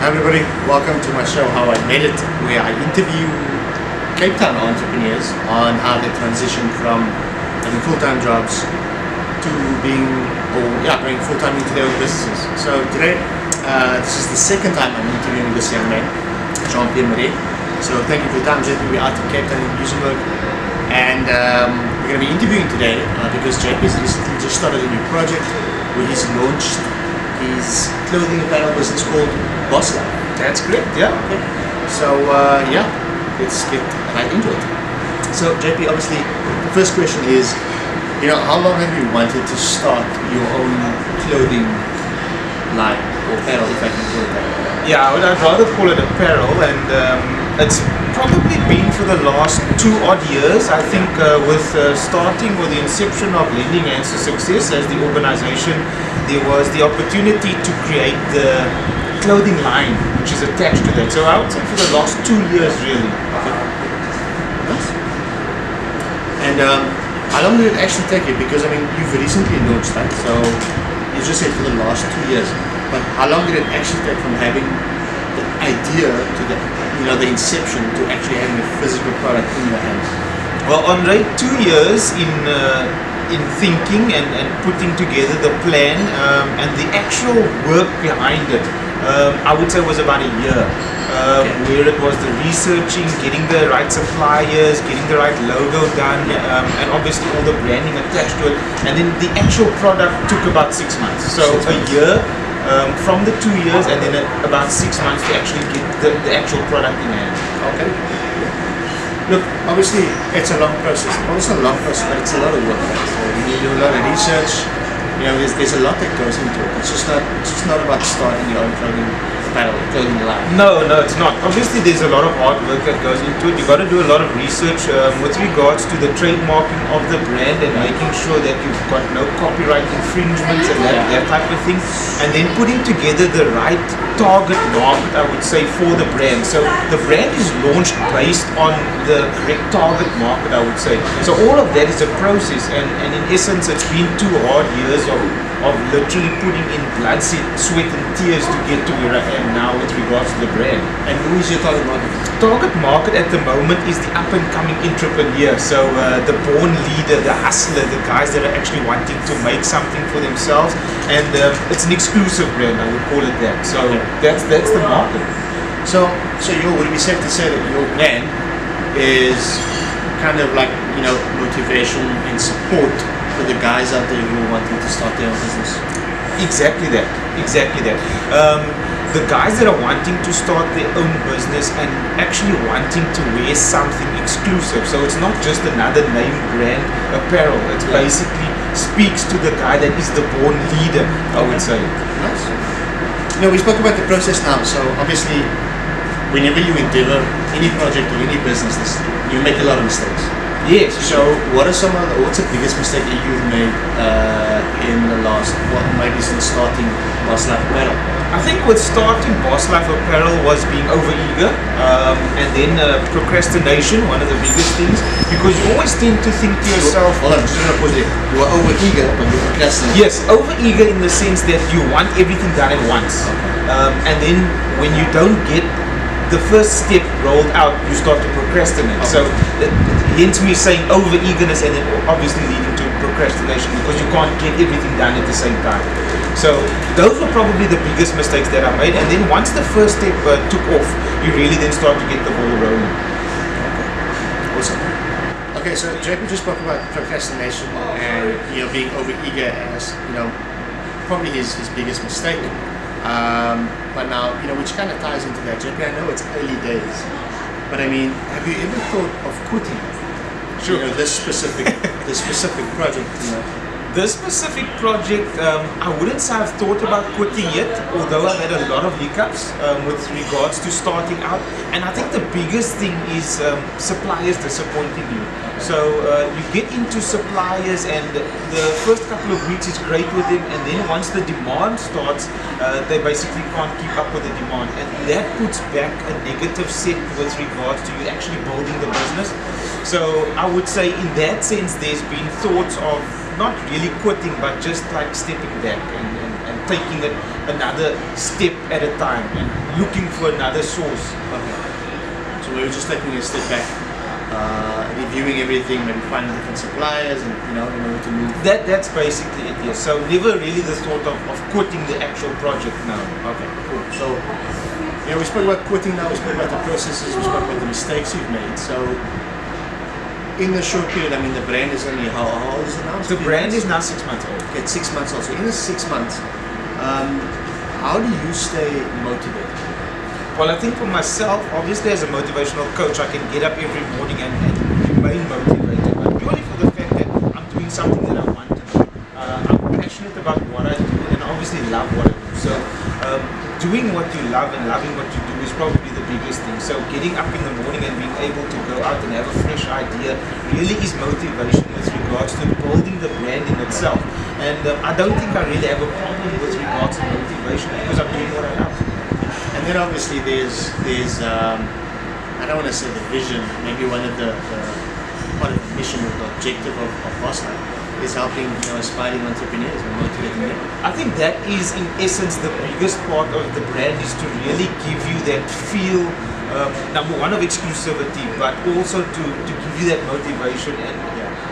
Hi everybody, welcome to my show How I Made It, where I interview Cape Town entrepreneurs on how they transition from having full-time jobs to going full-time into their own businesses. So today, this is the second time I'm interviewing this young man, Marais. So thank you for your time, JP. We're out in Cape Town in Luxembourg, and we're going to be interviewing today because JP's recently just started a new project where he's launched his clothing apparel business called Bosslife. That's great, yeah. Okay. So let's get right into it. So JP, obviously, the first question is, how long have you wanted to start your own clothing line or apparel, if I can call it that? Yeah, I'd rather call it apparel, and it's probably been for the last 2 odd years. I think with starting with the inception of Lending Hands to Success as the organization, there was the opportunity to create the clothing line which is attached to that. So I would say for the last 2 years really. Nice. And how long did it actually take you? Because you've recently launched that, so you just said for the last 2 years. But how long did it actually take from having the idea to the inception to actually having a physical product in your hands? Well, Andre, 2 years in thinking and putting together the plan and the actual work behind it, I would say was about a year. Where it was the researching, getting the right suppliers, getting the right logo done, and obviously all the branding attached to it. And then the actual product took about 6 months. So a year from the 2 years, and then about 6 months to actually get the actual product in hand. Okay. Look, obviously it's a long process. Well, it's not a long process, but it's a lot of work. Right? So you need to do a lot of research. There's a lot that goes into it. It's just not about starting your own clothing line. No, it's not. Obviously, there's a lot of hard work that goes into it. You got to do a lot of research with regards to the trademarking of the brand and making sure that you've got no copyright infringements and that type of thing. And then putting together the right target market, I would say, for the brand. So the brand is launched based on the correct target market, I would say. So all of that is a process, and in essence, it's been 2 hard years of literally putting in blood, sweat and tears to get to where I am now with regards to the brand. And who is your target market? Target market at the moment is the up and coming entrepreneur. So the born leader, the hustler, the guys that are actually wanting to make something for themselves, and it's an exclusive brand, I would call it that. So that's the market. So would it be safe to say that your plan is kind of like motivation and support for the guys out there who are wanting to start their own business? Exactly that. The guys that are wanting to start their own business and actually wanting to wear something exclusive. So it's not just another name brand apparel. It basically speaks to the guy that is the born leader, I would say. Nice. We spoke about the process now. So obviously, whenever you endeavor any project or any business, you make a lot of mistakes. Yes. So what's the biggest mistake that you've made in the last, maybe since starting Bosslife Apparel? I think with starting Bosslife Apparel was being overeager, and then procrastination, one of the biggest things, because you always tend to think to yourself... Hold on, just going to pause there. You are overeager, but you procrastinate. Yes, overeager in the sense that you want everything done at once. And then when you don't get the first step rolled out, you start to procrastinate. So hence me saying over-eagerness, and then obviously leading to procrastination because you can't get everything done at the same time. So those were probably the biggest mistakes that I made. And then once the first step took off, you really then start to get the ball rolling. Awesome. Okay, so JP just spoke about procrastination and being over-eager as probably his biggest mistake. But now, which kind of ties into that. JP, I know it's early days, but have you ever thought of quitting? Sure. This specific project. This specific project, I wouldn't say I've thought about quitting yet, although I've had a lot of hiccups with regards to starting out. And I think the biggest thing is suppliers disappointing you. So you get into suppliers, and the first couple of weeks is great with them, and then once the demand starts, they basically can't keep up with the demand, and that puts back a negative set with regards to you actually building the business. So I would say in that sense, there's been thoughts of not really quitting, but just like stepping back and taking it another step at a time and looking for another source. Okay. So we were just taking a step back, reviewing everything, maybe finding different suppliers, and in order to move. That's basically it. Yes. So never really the thought of quitting the actual project now. Okay, cool. So we spoke about quitting now. We spoke about the processes. We spoke about the mistakes you've made. So in the short period, I mean, the brand is only how old is it now? The brand is now 6 months old. Okay, it's 6 months old. So in the 6 months, how do you stay motivated? Well, I think for myself, obviously as a motivational coach, I can get up every morning and remain motivated, but purely for the fact that I'm doing something that I want to do. I'm passionate about what I do and I obviously love what I do. So doing what you love and loving what you do is probably the biggest thing. So getting up in the morning and being able to go out and have a fresh idea really is motivation with regards to building the brand in itself. And I don't think I really have a problem with regards to motivation because I'm doing what I love. And then obviously there's I don't want to say the vision, maybe one of the part of the mission or the objective of Bosslife is helping aspiring entrepreneurs and motivating them. I think that is in essence the biggest part of the brand, is to really give you that feel, number one, of exclusivity, but also to give you that motivation and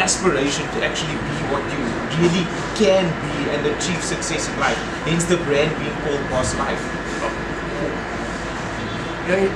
aspiration to actually be what you really can be and achieve success in life. Hence the brand being called Bosslife.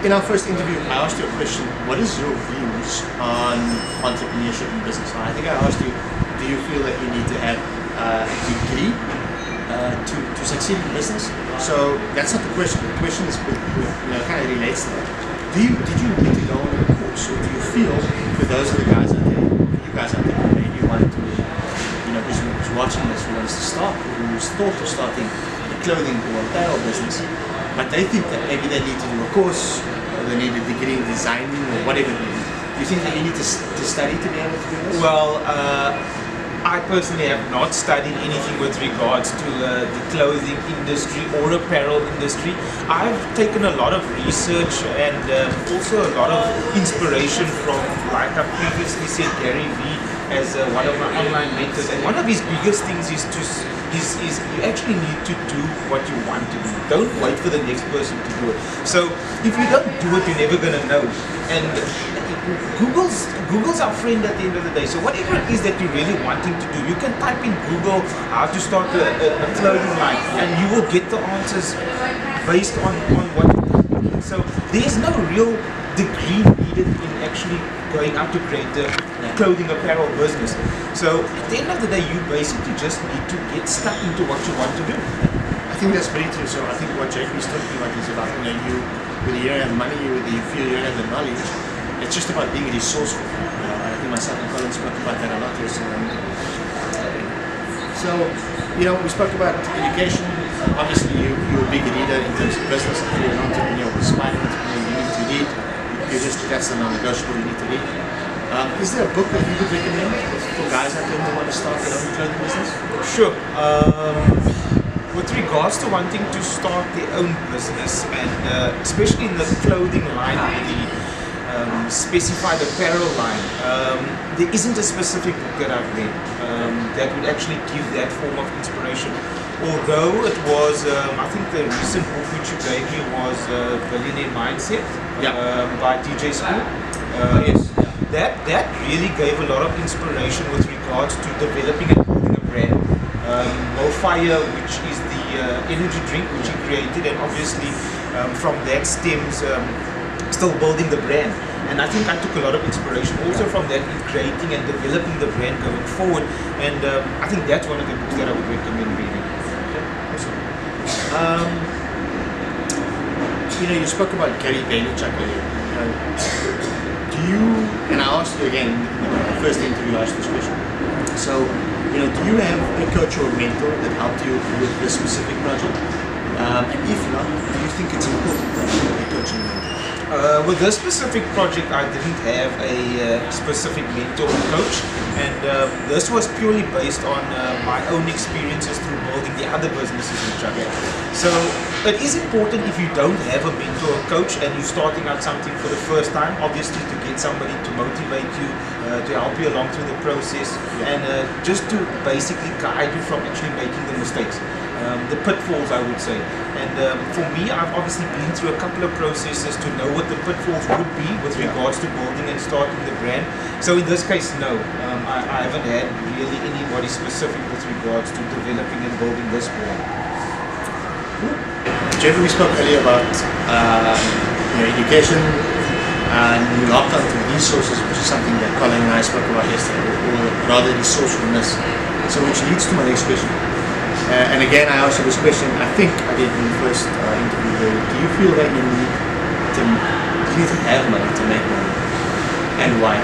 In our first interview, I asked you a question: what is your views on entrepreneurship and business? I think I asked you, do you feel that you need to have a degree to succeed in business? So that's not the question. The question is, kind of relates to that. Did you need to go on a course, or do you feel, for those of the guys out there, you guys out there, who maybe want to, who's watching this, who wants to start, or who's thought of starting a clothing or apparel business, but they think that maybe they need to do a course, or they need a degree in designing, or whatever it may be. Do you think that you need to study to be able to do this? Well, I personally have not studied anything with regards to the clothing industry or apparel industry. I've taken a lot of research and also a lot of inspiration from, like I previously said, Gary Vee as one of my online mentors. And one of his biggest things is you actually need to do what you want to do. Don't wait for the next person to do it. So if you don't do it, you're never going to know. And Google's our friend at the end of the day. So whatever it is that you're really wanting to do, you can type in Google how to start a clothing line, and you will get the answers based on what you're doing. So there's no real degree needed in actually going out to create a clothing apparel business. So at the end of the day, you basically just need to get stuck into what you want to do. I think that's pretty true. So I think what JP is talking about is about, whether you don't have money, whether you feel you don't have the knowledge, it's just about being resourceful. I think myself and Colin spoke about that a lot yesterday. So, we spoke about education. Obviously, you're a big reader in terms of business. If you're an entrepreneur or aspiring entrepreneur, you need to read. That's a non-negotiable, you need to read. Is there a book that you could recommend for guys out there who want to start their own clothing business? Sure. With regards to wanting to start their own business, and especially in the clothing line or the specified apparel line, there isn't a specific book that I've read that would actually give that form of inspiration. Although it was, I think the recent book which you gave me was Billionaire Mindset by DJ School. Yes. That really gave a lot of inspiration with regards to developing and building a brand. Fire, which is the energy drink which he created, and obviously from that stems still building the brand. And I think I took a lot of inspiration also from that in creating and developing the brand going forward. And I think that's one of the books that I would recommend reading. Awesome. You spoke about Gary Vaynerchuk earlier. Do you, and I asked you again in the first interview, I asked this question. So, do you have a coach or a mentor that helped you with this specific project? And if not, do you think it's important to have a coach and mentor? With this specific project, I didn't have a specific mentor or coach, and this was purely based on my own experiences through building the other businesses which I had. So it is important, if you don't have a mentor or coach and you're starting out something for the first time, obviously to get somebody to motivate you, to help you along through the process, and just to basically guide you from actually making the mistakes. the pitfalls, I would say. And for me, I've obviously been through a couple of processes to know what the pitfalls would be with regards to building and starting the brand. So in this case, no, I haven't had really anybody specific with regards to developing and building this brand. Jeff, we spoke earlier about education and you hopped onto resources, which is something that Colin and I spoke about yesterday, or rather resourcefulness. So which leads to my next question. And again, I asked you this question, I think I did in the first interview. Do you feel that you need to have money to make money? And why?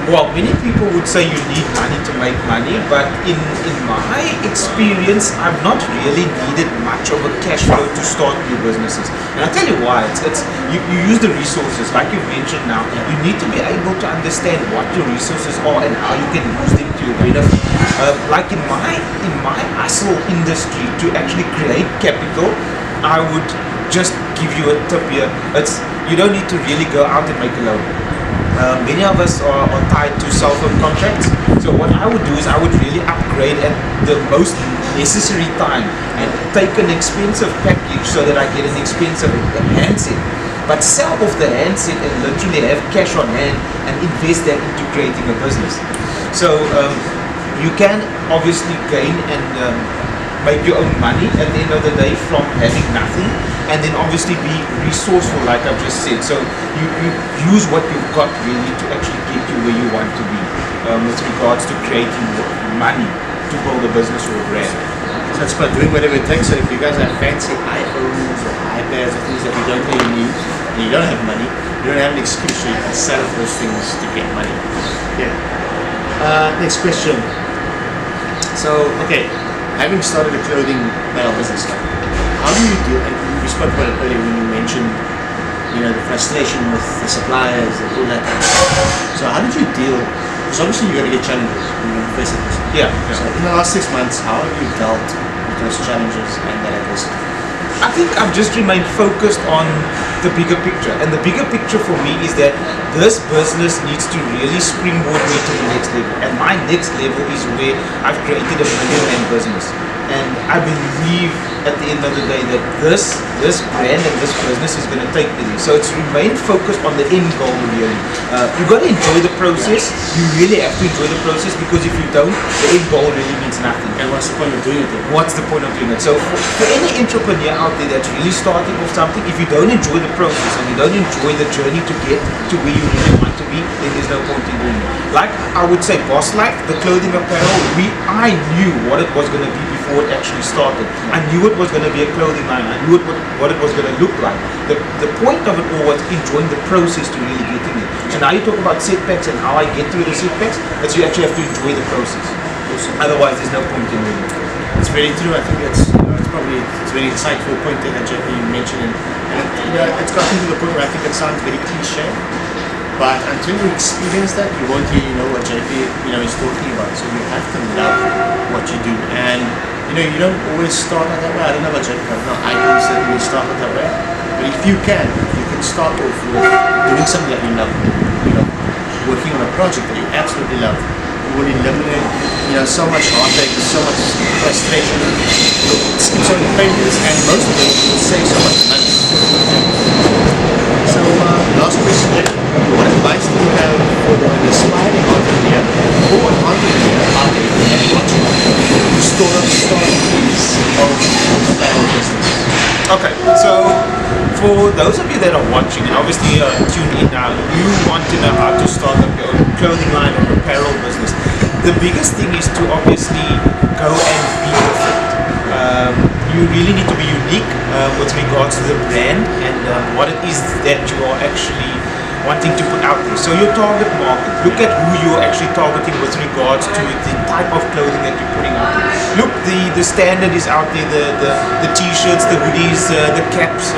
Well, many people would say you need money to make money, but in my experience, I've not really needed much of a cash flow to start new businesses. And I'll tell you why. You use the resources, like you've mentioned now. You need to be able to understand what your resources are and how you can use them to your benefit. Like in my hustle industry, to actually create capital, I would just give you a tip here. You don't need to really go out and make a loan. Many of us are tied to cell phone contracts. So what I would do is I would really upgrade at the most necessary time and take an expensive package so that I get an expensive handset. But sell off the handset and literally have cash on hand and invest that into creating a business. So you can obviously gain and make your own money at the end of the day from having nothing, and then obviously be resourceful, like I've just said. So you use what you've got really to actually get you where you want to be with regards to creating money to build a business or a brand. So it's about doing whatever it takes. So if you guys have fancy iPhones or iPads or things that you don't really need, and you don't have money, you don't have an excuse, so you can sell those things to get money. Yeah. Next question. So, okay, having started a clothing business, how do you deal, and we spoke about it earlier when you mentioned, the frustration with the suppliers and all that kind of stuff. So how did you deal, because obviously you're going to get challenges when you invest in this. Yeah. So in the last 6 months, how have you dealt with those challenges and that adversity? I think I've just remained focused on the bigger picture, and the bigger picture for me is that this business needs to really springboard me to the next level, and my next level is where I've created a million-man business. And I believe at the end of the day that this brand and this business is going to take me there. So it's remain focused on the end goal really. You've got to enjoy the process. You really have to enjoy the process, because if you don't, the end goal really means nothing. And what's the point of doing it then? What's the point of doing it? So for any entrepreneur out there that's really starting off something, if you don't enjoy the process and you don't enjoy the journey to get to where you really want to be, then there's no point in doing it. Like I would say Bosslife, the clothing apparel, I knew what it was going to be before it actually started. I knew it was going to be a clothing line. I knew what it was going to look like. The point of it all was enjoying the process to really getting it. So now you talk about setbacks and how I get through the setbacks, that you actually have to enjoy the process. Awesome. Otherwise, there's no point in doing it. It's very true. I think it's probably a very insightful point there that JP mentioned, and it's gotten to the point where I think it sounds very cliche, but until you experience that, you won't really know what JP is talking about. So you have to love what you do, and you don't always start out that way. I don't know about JP, no, I don't certainly start out that way, but if you can start off with doing something that you love, working on a project that you absolutely love, you will eliminate so much heartache, so much frustration, so many failures, and most of it will save so much money. So last question, what advice do you have for an aspiring entrepreneur or an entrepreneur out there and watching to start a piece of apparel business? Okay, so for those of you that are watching and obviously tuned in now, you want to know how to start up your own clothing line or apparel business. The biggest thing is to obviously go and be different. You really need to be unique with regards to the brand and what it is that you are actually wanting to put out there. So your target market, look at who you're actually targeting with regards to the type of clothing that you're putting out there. Look, the standard is out there, the t-shirts, the hoodies, the caps,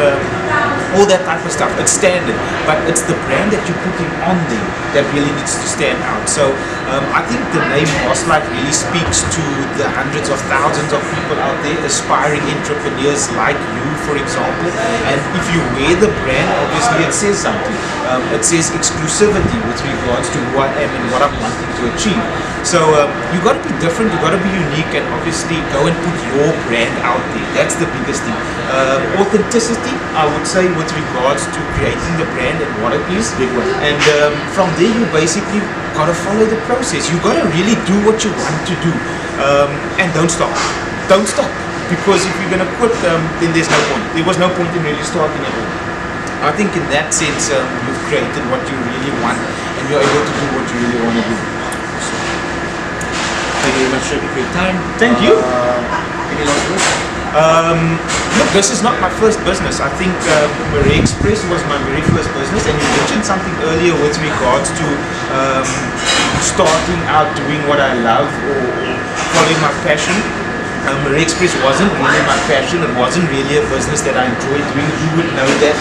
all that type of stuff. It's standard, but it's the brand that you're putting on there that really needs to stand out. So I think the name Bosslife really speaks to the hundreds of thousands of people out there, aspiring entrepreneurs like you, for example. And if you wear the brand, obviously it says something. It says exclusivity with regards to who I am and what I'm wanting to achieve. So you got to be different, you got to be unique, and obviously go and put your brand out there. That's the biggest thing. Authenticity, I would say, with regards to creating the brand and what it is. Big one. And from there, you basically got to follow the process. You got to really do what you want to do, and don't stop. Don't stop, because if you're gonna quit, then there's no point. There was no point in really starting at all. I think in that sense, you've created what you really want, and you're able to do what you really want to do. Thank you very much, Shirley, for your time. Thank you. Any last words? Look, this is not my first business. I think Marais Express was my very first business, and you mentioned something earlier with regards to starting out doing what I love or following my passion. Marais Express wasn't really my passion. It wasn't really a business that I enjoyed doing. You would know that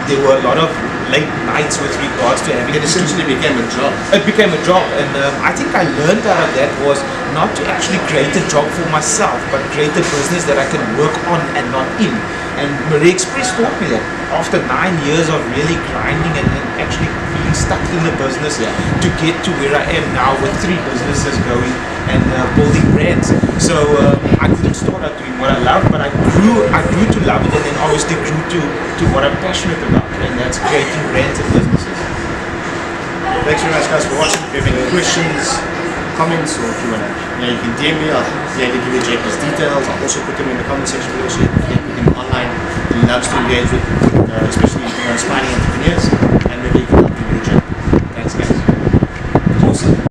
there were a lot of late nights with regards to having. It essentially became a job. It became a job, and I think I learned out of that was not to actually create a job for myself, but create a business that I can work on and not in. And Marais Express taught me that after 9 years of really grinding and actually being stuck in the business, to get to where I am now with 3 businesses going and building brands. So I didn't start out doing what I love, but I grew to love it, and then obviously grew to what I'm passionate about, and that's creating brands and businesses. Thanks very much, guys, for watching. If you have any questions, comments, or if you want to, you can DM me. I'll gladly give you JP's details. I'll also put them in the comment section below, so you can connect with him online. He loves to engage with, especially inspiring